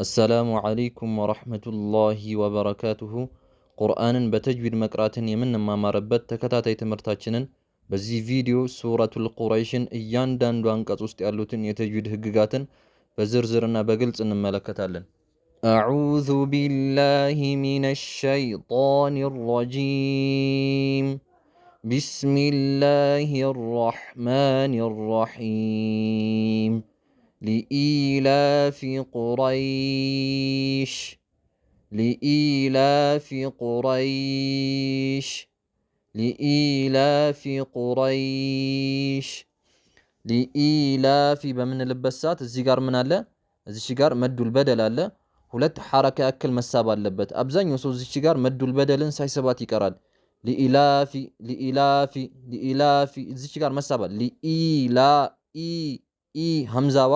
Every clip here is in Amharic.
السلام عليكم ورحمة الله وبركاته قرآن بتجويد مقراتن يمن ما مربت تكتاتي تمرتاچنن بزي فيديو سورة القريشن እያንዳንዱ አንቀጽ ውስጥ ያሉትን የተጅዊድ ህግጋትን በዝርዝርና በግልጽ እንመለከታለን። أعوذ بالله من الشيطان الرجيم بسم الله الرحمن الرحيم لإيلاف قريش لإيلاف قريش لإيلاف قريش لإيلاف بمن لبسات الزيغار من الله الزيغار مدو البدل الله ሁለት ሐረካ ያክል መሳብ አለበት። አብዛኛው ሰው እዚህ ጋር መዱል በደልን ሳይሰባት ይቀራል። ሊኢላፊ ሊኢላፊ ሊኢላፊ እዚህ ጋር መሳባል ሊኢላ ኢ ሐምዛዋ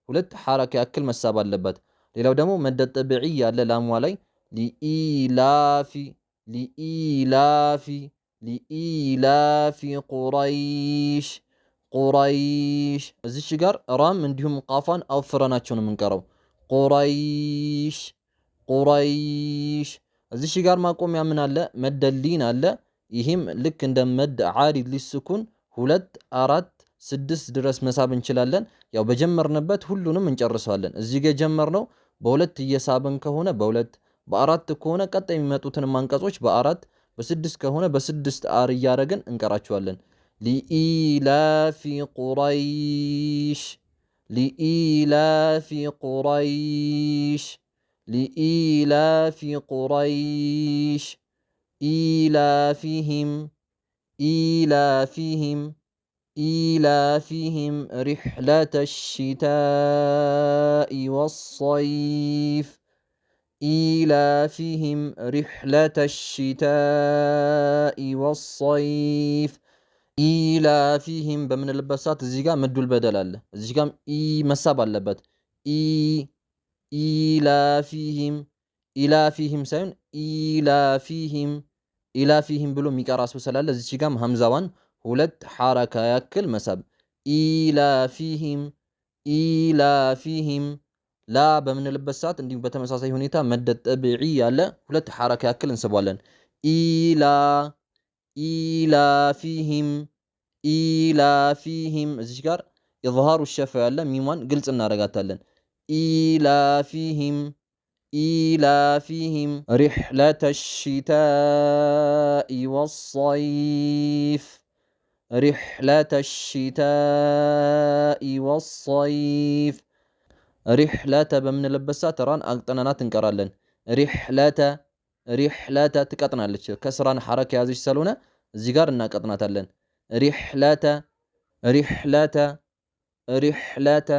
ሁለት ሐረካ ያክል መሳብ አለበት። ሌላው ደግሞ መደ ጠብዒ ያለ ላሟ ላይ ሊኢላፊ ሊኢላፊ ሊኢላፊ ቁረይሽ ቁረይሽ እዚህ ጋር ራም እንዲሁም ቃፋን አውፍረናቸው ነው የምንቀረው። ቁረይሽ ቁረይሽ እዚህ ጋር ማቆሚያ ምን አለ? መደሊን አለ። ይህም ልክ እንደ መድ ዓሪድ ሊስኩን 2 4 6 ድረስ መሳብ እንችላለን። ያው በጀመርንበት ሁሉንም እንጨርሰዋለን። እዚህ ጋር ጀመርነው በሁለት እየሳብን ከሆነ በሁለት በአራት ከሆነ ቀጣይ የሚመጡትን አንቀጾች በአራት በስድስት ከሆነ በስድስት አር እያደረግን እንቀራቸዋለን። ሊኢላፊ ቁረይሽ لإيلاف قريش لإيلاف قريش إيلافهم إيلافهم إيلافهم رحلة الشتاء والصيف إيلافهم رحلة الشتاء والصيف ኢላፊህም በምንልበት እዚህ ጋር መዱል በደል አለ። እዚህ ጋርም ኢ መሳብ አለበት። ኢላፊህም ኢላፊህም ሳይሆን ኢላፊህም ኢላፊህም ብሎ የሚቀራ ሰው ስላለ እዚህ ጋርም ሐምዛዋን ሁለት ሐረካ ያክል መሳብ። ኢላፊህም ኢላፊህም ላ በምንልበት ሰዓት እንዲሁም በተመሳሳይ ሁኔታ መደ ጠብዒ ያለ ሁለት ሐረካ ያክል እንስባለን። ኢላፊህም ኢላፊህም እዚህ ጋር ኢዝሃሩ ሸፋ ያለ ሚሟን ግልጽ እናረጋታለን። ኢላፊህም ኢላፊህም ሪሕለተ ሽታኢ ወሰይፍ ሪሕለተ ሽታኢ ወሰይፍ ሪሕለተ በምንለበት ሰዓት ራን አቅጠናናት እንቀራለን። ሪሕለተ ትቀጥናለች። ከስራን ሐረክ ያዘች ስለሆነ እዚህ ጋር እናቀጥናታለን። ሪሕለተ ሪሕለተ ሪሕለተ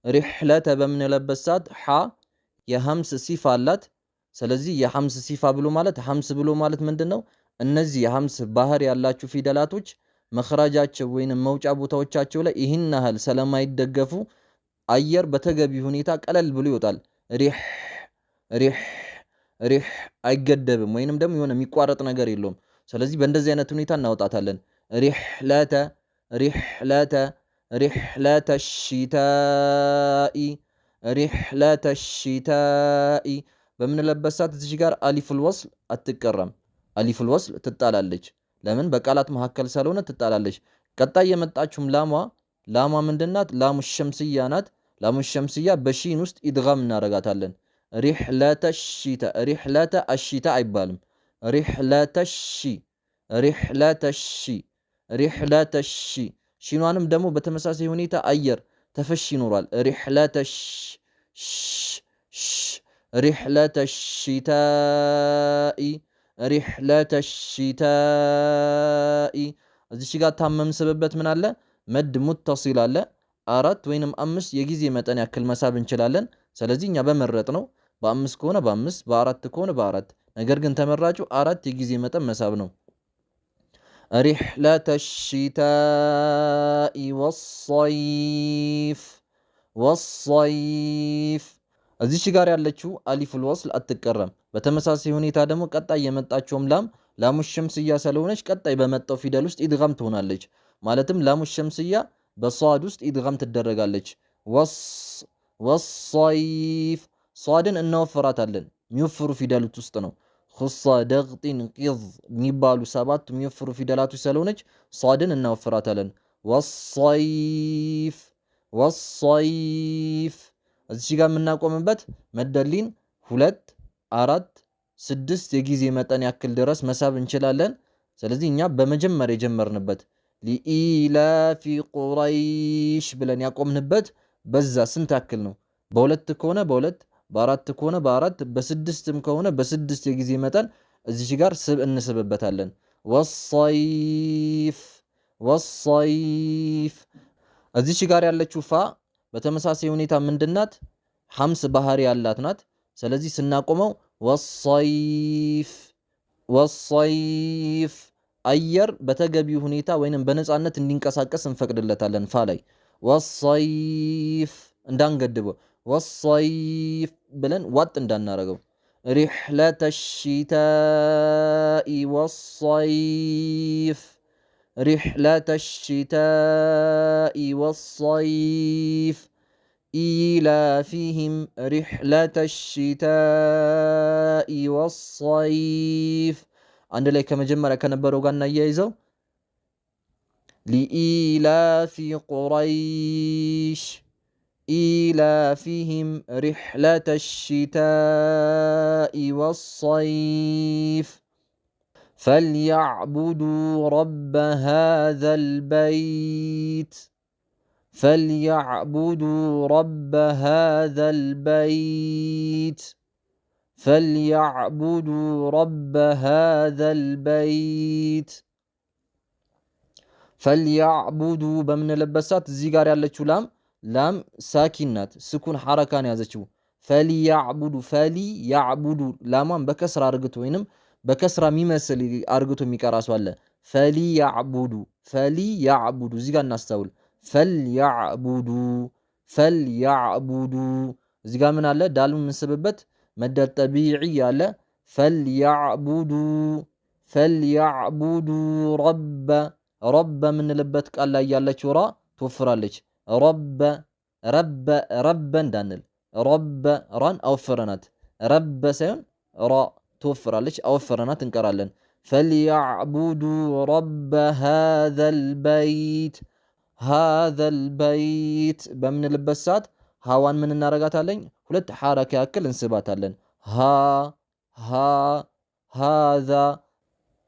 ሪሕለተ በምንለበት ሰዓት ሐ የሐምስ ሲፋ አላት። ስለዚህ የሐምስ ሲፋ ብሎ ማለት ሐምስ ብሎ ማለት ምንድነው? እነዚህ የሐምስ ባህር ያላችሁ ፊደላቶች መኽራጃቸው ወይንም መውጫ ቦታዎቻቸው ላይ ይህን ያህል ስለማይደገፉ አየር በተገቢ ሁኔታ ቀለል ብሎ ይወጣል። ሪህ ሪህ ሪህ አይገደብም ወይንም ደግሞ የሆነ የሚቋረጥ ነገር የለውም። ስለዚህ በእንደዚህ አይነት ሁኔታ እናወጣታለን። ሪሕለተ ሪሕለተ ሪሕለተ ሽታኢ ሪሕለተ ሽታኢ በምንለበት ሰዓት እዚህ ጋር አሊፉል ወስል አትቀራም። አሊፉል ወስል ትጣላለች። ለምን? በቃላት መካከል ስለሆነ ትጣላለች። ቀጣይ የመጣችውም ላሟ ምንድናት? ላሙ ሸምስያ ናት። ላሙ ሸምስያ በሺን ውስጥ ኢድጋም እናረጋታለን። ሪሕለተ ሽታ ሪሕለተ አሽታ አይባልም። ሪሕለተ ሺ ሪሕለተ ሺ ሪሕለተ ሺ ሺኗንም ደግሞ በተመሳሳይ ሁኔታ አየር ተፈሽ ይኖራል። ሪሕለተ ሪሕለተ ሽታኢ ሪሕለተ ሽታኢ እዚህ ጋር ታመምስብበት ምን አለ? መድ ሙተሲል አለ። 4 ወይንም 5 የጊዜ መጠን ያክል መሳብ እንችላለን። ስለዚህ እኛ በመረጥ ነው በ5 ከሆነ በ5 በ4 ከሆነ በ4 ነገር ግን ተመራጩ 4 የጊዜ መጠን መሳብ ነው። ሪሕለተ ሽታኢ ወሰይፍ ወሰይፍ እዚህ ጋር ያለችው አሊፉል ወስል አትቀረም። በተመሳሳይ ሁኔታ ደግሞ ቀጣይ የመጣችውም ላሙ ሸምስያ ስለሆነች ቀጣይ በመጣው ፊደል ውስጥ ኢድጋም ትሆናለች። ማለትም ላሙ ሸምስያ በሷድ ውስጥ ኢድጋም ትደረጋለች። ወሰይፍ ሷድን እናወፍራታለን። የሚወፍሩ ፊደላት ውስጥ ነው። ኹሳ ደግጢን ቂዝ የሚባሉ ሰባት የሚወፍሩ ፊደላቶች ስለሆነች ሷድን እናወፍራታለን። ወሰይፍ ወሰይፍ እዚህ ጋር የምናቆምበት መደሊን 2 4 6 የጊዜ መጠን ያክል ድረስ መሳብ እንችላለን። ስለዚህ እኛ በመጀመሪያ የጀመርንበት ሊኢላፊ ቁረይሽ ብለን ያቆምንበት በዛ ስንት ያክል ነው? በሁለት ከሆነ በሁለት፣ በአራት ከሆነ በአራት፣ በስድስትም ከሆነ በስድስት የጊዜ መጠን እዚህ ጋር ስብ እንስብበታለን። ወሰይፍ ወሰይፍ እዚህ ጋር ያለችው ፋ በተመሳሳይ ሁኔታ ምንድናት? ሐምስ ባህሪ ያላት ናት። ስለዚህ ስናቆመው ወሰይፍ ወሰይፍ አየር በተገቢው ሁኔታ ወይንም በነፃነት እንዲንቀሳቀስ እንፈቅድለታለን። ፋ ላይ ወሰይፍ እንዳንገድበው ወሰይፍ ብለን ዋጥ እንዳናረገው። ሪሕለተ ሽታኢ ወሰይፍ ሪሕለተ ሽታኢ ወሰይፍ ኢላፊህም ሪሕለተ ሽታኢ ወሰይፍ አንድ ላይ ከመጀመሪያ ከነበረው ጋር እናያይዘው። ሊኢላፊ ቁረይሽ ኢላፊህም ሪሕለተ ሽታኢ ወሰይፍ ፈልየዕቡዱ ረበ ሃዘል በይት فليعبدوا رب هذا البيت فليعبدوا رب هذا البيت فليعبدوا بمن لبسات زيغار ያለችው ላም ሳኪን ናት። ስኩን ሐረካን ያዘችው። فليعبدوا فليعبدوا ላማን በከስራ አርግቶ ወይንም በከስራ የሚመስል አርግቶ የሚቀራ ሰው አለ። فليعبدوا እዚህ ጋር እናስተውል። ፈልያዕቡዱ እዚህ ጋር ምን አለ? ዳሉን የምንስብበት መደል ጠቢዒ አለ። ፈልያዕቡዱ ረበ የምንልበት ቃል ላይ ያለችው ራ ትወፍራለች። ረበ እንዳንል ራን አወፍረናት። ረበ ሳይሆን ራ ትወፍራለች፣ አወፍረናት እንቀራለን። ፈልያዕቡዱ ረበ ሃዘል በይት ሃዘል በይት በምንልበት ሰዓት ሃዋን ምን እናረጋታለን? ሁለት ሐረካ ያክል እንስባታለን። ሃዛ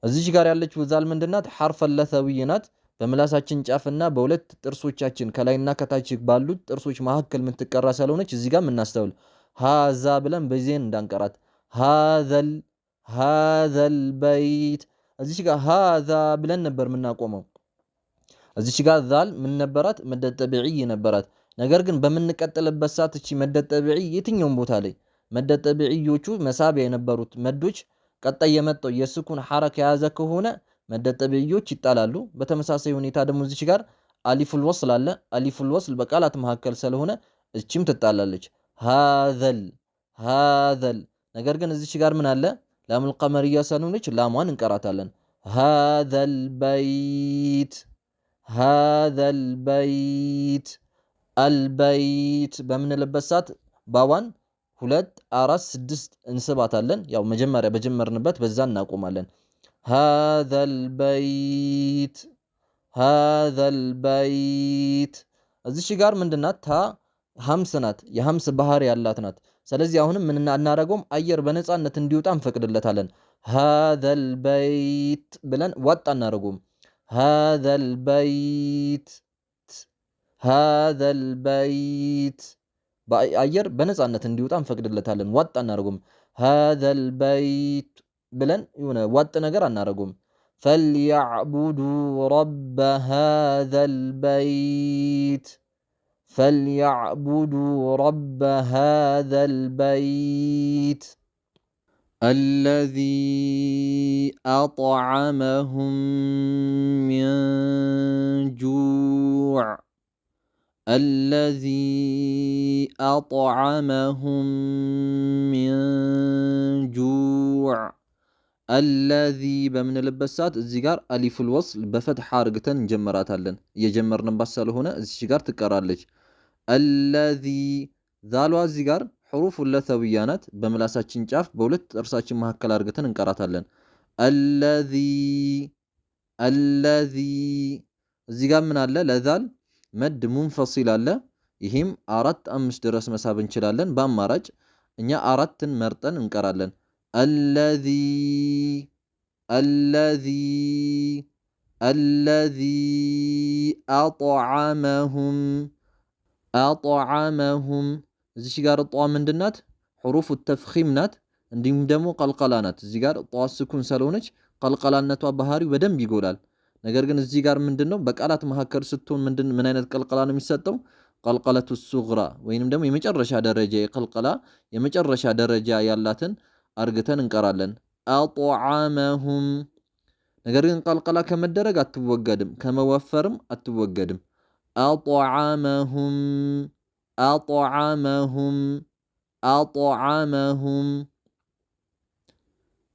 እዚህ ጋር ያለችው ዛል ምንድናት? ሐርፈ ለሰዊይ ናት። በምላሳችን ጫፍና በሁለት ጥርሶቻችን ከላይና ከታች ባሉት ጥርሶች መካከል የምትቀራ ስለሆነች እዚህ ጋር የምናስተውል ሃዛ ብለን በዜን እንዳንቀራት። ሃዘል በይት እዚህ ጋር ሃዛ ብለን ነበር የምናቆመው። እዚች ጋር ዛል ምን ነበራት? መደድ ጠቢዒ ነበራት። ነገር ግን በምንቀጥልበት ሰዓት እቺ መደድ ጠቢዒ የትኛውም ቦታ ላይ መደድ ጠቢዒዮቹ መሳቢያ የነበሩት መዶች ቀጣይ የመጣው የስኩን ሐረካ የያዘ ከሆነ መደድ ጠቢዒዮች ይጣላሉ። በተመሳሳይ ሁኔታ ደግሞ እዚች ጋር አሊፉል ወስል አለ። አሊፉል ወስል በቃላት መካከል ስለሆነ እቺም ትጣላለች። ሃዘል ነገር ግን እዚች ጋር ምን አለ? ላሙል ቀመርያ ስለሆነች ላሟን እንቀራታለን። ሃዘል በይት ሃዘል በይት አልበይት በምንልበት ሰዓት ባዋን 2 4 6 እንስባታለን። ያው መጀመሪያ በጀመርንበት በዛ እናቆማለን። ሃዘል በይት እዚች ጋር ምንድናት? ታ ሐምስ ናት። የሐምስ ባህሪ ያላት ናት። ስለዚህ አሁንም ምን እናደርገውም አየር በነፃነት እንዲወጣ እንፈቅድለታለን። ሃዘል በይት ብለን ዋጣ እናደርገውም። ሃዘል በይት በአየር በነፃነት እንዲወጣ እንፈቅድለታለን። ዋጥ አናደርጉም። ሃዘል በይት ብለን የሆነ ዋጥ ነገር አናደርጉም። ፈልያዕቡዱ ረበ ሃዘል በይት الذي أطعمهم من جوع الذي በምንልበት ሰዓት እዚህ ጋር አሊፉል ወስል በፈትሐ አርግተን እንጀምራታለን። እየጀመርንባት ስለሆነ እዚህ ጋር ትቀራለች። الذي ዛሏ እዚህ ጋር حروف اللثوية ናት በምላሳችን ጫፍ በሁለት ጥርሳችን መካከል አድርገን እንቀራታለን الذي እዚህ ጋር ምን አለ ለዛል መድ ሙንፈሲል አለ ይሄም 4 5 ድረስ መሳብ እንችላለን በአማራጭ እኛ 4ን መርጠን እንቀራለን الذي أطعمهم እዚህ ጋር ጧ ምንድናት حروف التفخيم ናት እንዲሁም ደግሞ ቀልቀላ ናት እዚህ ጋር ጧ ስኩን ስለሆነች ቀልቀላነቷ ባህሪው በደንብ ይጎላል ነገር ግን እዚህ ጋር ምንድነው በቃላት መሐከር ስትሆን ምን አይነት ቀልቀላ ነው የሚሰጠው ቀልቀለቱ ሱግራ ወይንም ደግሞ የመጨረሻ ደረጃ የቀልቀላ የመጨረሻ ደረጃ ያላትን አርግተን እንቀራለን አطعمهم ነገር ግን ቀልቀላ ከመደረግ አትወገድም ከመወፈርም አትወገድም أطعمهم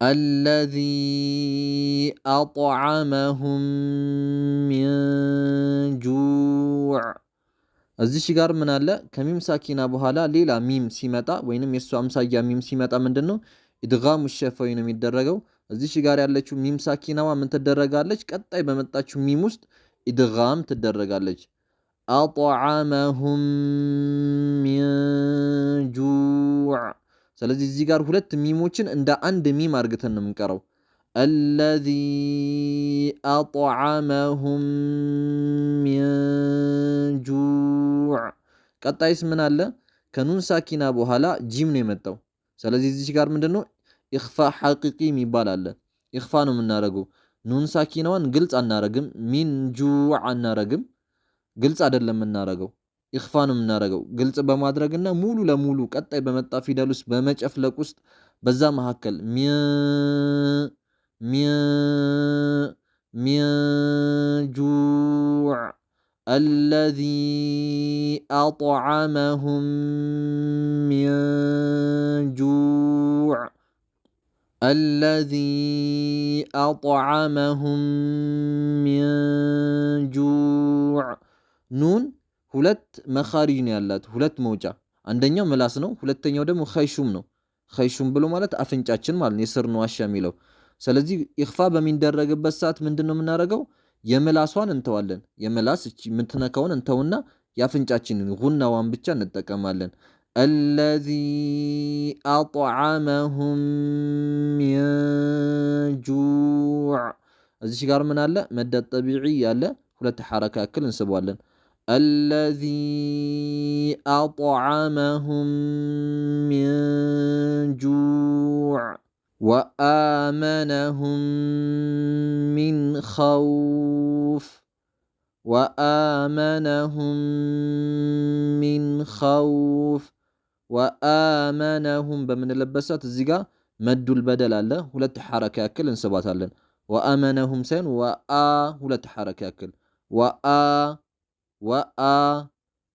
الذي أطعمهم من جوع እዚህ ጋር ምን አለ ከሚም ሳኪና በኋላ ሌላ ሚም ሲመጣ ወይንም የሱ አምሳያ ሚም ሲመጣ ምንድነው ኢድጋሙ ሸፈይ ነው የሚደረገው እዚህ ጋር ያለችው ሚም ሳኪናዋ ምን ትደረጋለች ቀጣይ በመጣችው ሚም ውስጥ ኢድጋም ትደረጋለች أطعمهم من جوع ስለዚህ እዚህ ጋር ሁለት ሚሞችን እንደ አንድ ሚም አርግተን ነው የምንቀረው الذي أطعمهم من جوع ቀጣይስ ምን አለ ከኑን ሳኪና በኋላ ጂም ነው የመጣው ስለዚህ እዚህ ጋር ምንድነው ኢኽፋ ሐቂቂ የሚባል አለ ኢኽፋ ነው የምናረገው ኑን ሳኪናዋን ግልጽ አናረግም ሚን ጁዕ አናረግም ግልጽ አይደለም የምናረገው ኢኽፋ ነው የምናረገው ግልጽ በማድረግና ሙሉ ለሙሉ ቀጣይ በመጣ ፊደል ውስጥ በመጨፍለቅ ውስጥ በዛ መሐከል ሚን ጁዕ الذي أطعمهم من جوع الذي أطعمهم من جوع ኑን ሁለት መኻሪጅ ነው ያላት ሁለት መውጫ አንደኛው ምላስ ነው ሁለተኛው ደግሞ ኸይሹም ነው ኸይሹም ብሎ ማለት አፍንጫችን ማለት ነው የስር ነው አሻ የሚለው ስለዚህ ኢኽፋ በሚደረግበት ሰዓት ምንድነው የምናረገው የምላሷን እንተዋለን የምላስ እቺ ምትነካውን እንተውና ያፍንጫችንን ጉናዋን ብቻ እንጠቀማለን الذي أطعمهم من جوع እዚህ ጋር ምን አለ መድ ጠቢዒ ያለ ሁለት ሐረካ ያክል እንስባለን الذي أطعمهم من جوع وآمنهم من خوف وآمنهم بمن لبسات الزقا مد البدل الله ሁለት ሐረካ ያክል እንስባታለን وآمنهم سين ሁለት ሐረካ ያክል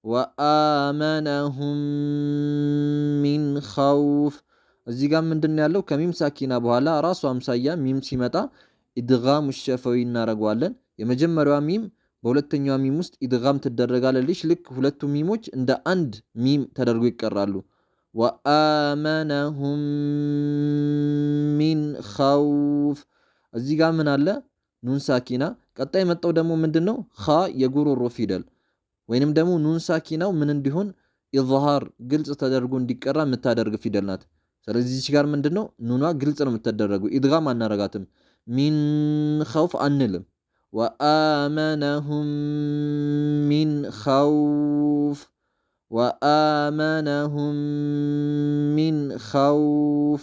وآمنهم من خوف እዚህ ጋር ምንድነው ያለው ከሚም ሳኪና በኋላ ራሱ አምሳያ ሚም ሲመጣ ኢድጋም ሸፈዊ እናረጋዋለን የመጀመሪያው ሚም በሁለተኛው ሚም ውስጥ ኢድጋም ትደረጋለች ልክ ሁለቱ ሚሞች እንደ አንድ ሚም ተደርጎ ይቀራሉ وآمنهم من خوف እዚህ ጋር ምን አለ ኑን ሳኪና ቀጣይ መጣው ደግሞ ምንድነው ኻ የጉሮሮ ፊደል ወይንም ደግሞ ኑን ሳኪናው ምን እንዲሆን ኢዝሃር ግልጽ ተደርጎ እንዲቀራ የምታደርግ ፊደል ናት ስለዚህ እዚህ ጋር ምንድነው ኑኗ ግልጽ ነው የምትደረገው ኢድጋም አናረጋትም ሚን ኸውፍ አንልም وآمنهم من خوف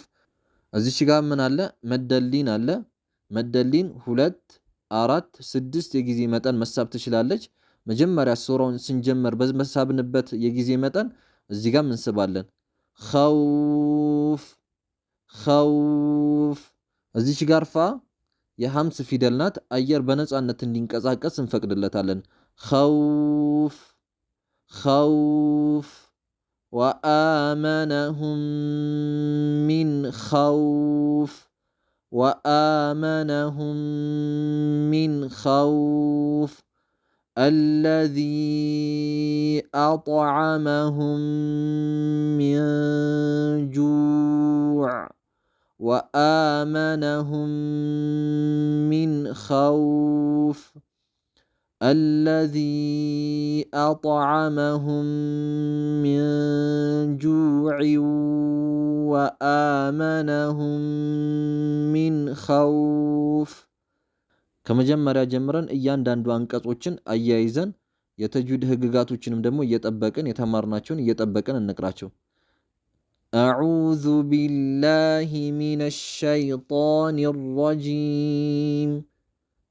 እዚህ ጋር ምን አለ መደሊን አለ መደሊን 2 4 6 የጊዜ መጠን መሳብ ትችላለች መጀመሪያ ሱራውን ስንጀምር በመሳብንበት የጊዜ መጠን እዚህ ጋር እንስባለን خوف እዚህ ጋር ፋ የሐምስ ፊደል ናት አየር በነጻነት እንዲንቀሳቀስ እንፈቅድለታለን خوف وآمنهم من خوف الذي أطعمهم من جوع وآمنهم من خوف الذي أطعمهم من جوع وآمنهم من خوف ከመጀመሪያ ጀምረን እያንዳንዱ አንቀጾችን አያይዘን የተጅዊድ ህግጋቶችንም ደግሞ እየጠበቅን የተማርናቸውን እየጠበቅን እንቅራቸው። አዑዙ ቢላሂ ሚነሽ ሸይጣኒር ረጂም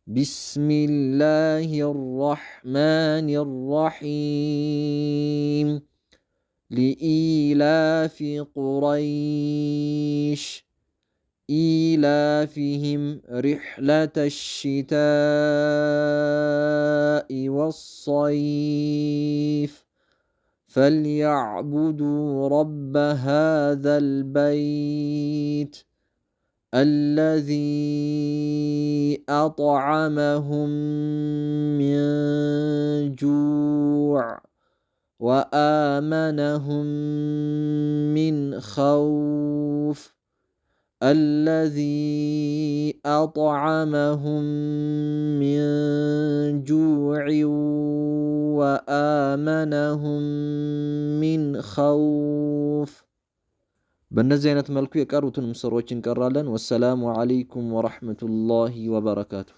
ቢስሚላሂር ረሕማኒር ረሒም ሊኢላፊ ቁረይሽ إيلافهم رحلة الشتاء والصيف فليعبدوا رب هذا البيت الذي أطعمهم من جوع وآمنهم من خوف الذي أطعمهم من جوع وآمنهم من خوف በእነዚህ አይነት መልኩ የቀሩትን ምስሮች እንቀራለን። ወሰላሙ አለይኩም ወራህመቱላሂ ወበረካቱ።